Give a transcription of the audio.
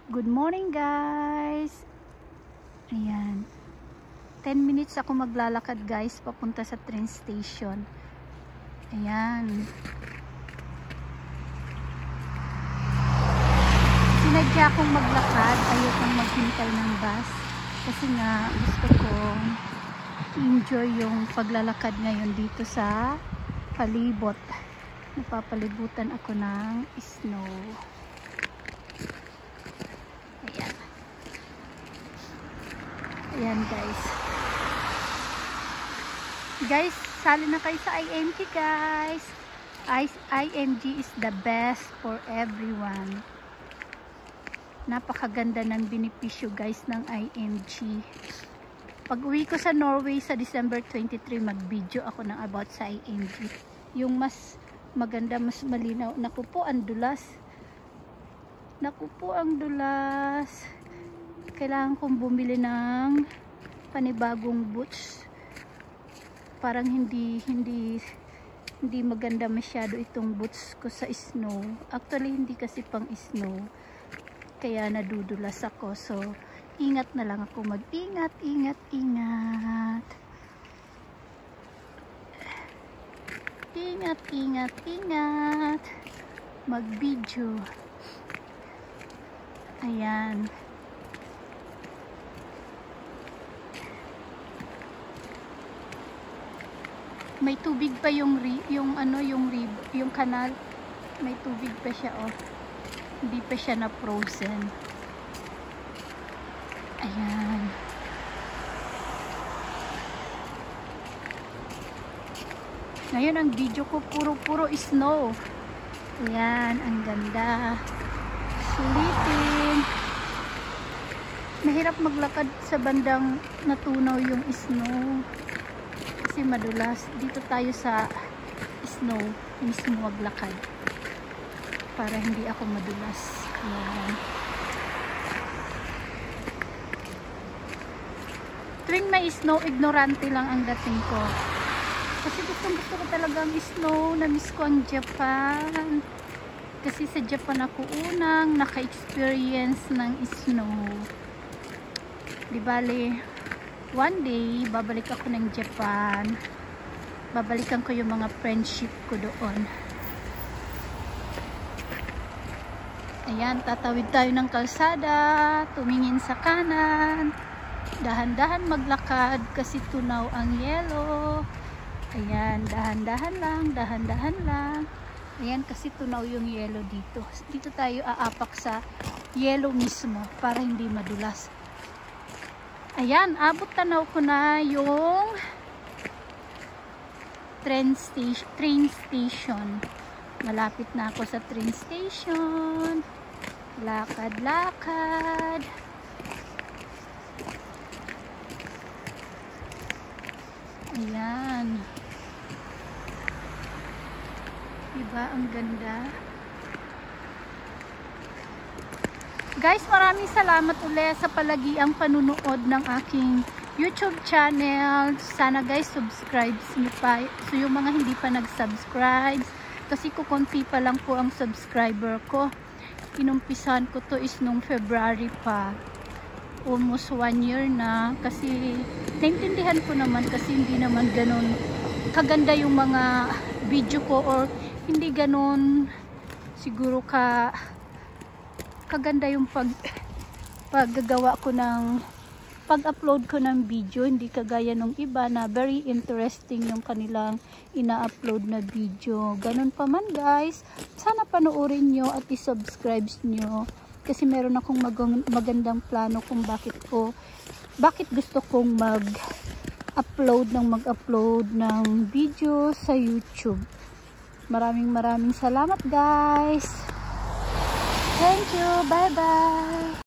Good morning guys. Ayan. 10 minutes ako maglalakad guys papunta sa train station. Ayan. Sinadya akong maglakad. Ayokong maghintay ng bus. Kasi nga gusto kong enjoy yung paglalakad ngayon dito sa palibot. Napapalibutan ako ng snow. Ayan guys. Guys, sali na kayo sa IMG guys. IMG is the best for everyone. Napakaganda ng benepisyo guys ng IMG. Pag uwi ko sa Norway sa December 23, mag-video ako ng about sa IMG. Yung mas maganda, mas malinaw. Naku po, ang dulas. Naku po, ang dulas. Kailangan kong bumili ng panibagong boots. Parang hindi maganda masyado itong boots ko sa snow. Actually, hindi kasi pang snow. Kaya nadudulas ako. So, ingat na lang ako. Mag-ingat, ingat, ingat. Ingat, ingat, ingat. Mag-video. Ayan. May tubig pa yung kanal. May tubig pa siya, oh. Hindi pa siya na frozen. Ayan. Ngayon ang video ko puro snow. Ayan, ang ganda. Sulitin. Mahirap maglakad sa bandang natunaw yung snow. Kasi madulas. Dito tayo sa snow mismo maglakad para hindi ako madulas. Ayan. Tuwing may snow, ignorante lang ang dating ko. Kasi gusto ko talaga ang snow. Na-miss ko ang Japan. Kasi sa Japan ako unang naka-experience ng snow. Di bale, one day, babalik ako ng Japan. Babalikan ko yung mga friendship ko doon. Ayan, tatawid tayo ng kalsada. Tumingin sa kanan. Dahan-dahan maglakad kasi tunaw ang yelo. Ayan, dahan-dahan lang, dahan-dahan lang. Ayan, kasi tunaw yung yelo dito. Dito tayo aapak sa yelo mismo para hindi madulas. Ayan, abot tanaw ko na yung train station. Malapit na ako sa train station. Lakad-lakad. Ayan. Diba ang ganda? Guys, maraming salamat ulit sa palagiang panunood ng aking YouTube channel. Sana guys, subscribe nyo pa. So yung mga hindi pa nag-subscribe, kasi kukunti pa lang po ang subscriber ko. Inumpisan ko to is nung February pa. Almost 1 year na. Kasi naintindihan ko naman kasi hindi naman ganun kaganda yung mga video ko, or hindi ganun siguro kaganda yung paggagawa ko ng pag-upload ko ng video. Hindi kagaya nung iba na very interesting yung kanilang ina-upload na video. Ganun pa man guys, sana panoorin nyo at i-subscribe nyo kasi meron akong magandang plano kung bakit gusto kong mag-upload ng video sa YouTube. Maraming salamat guys. Thank you. Bye-bye.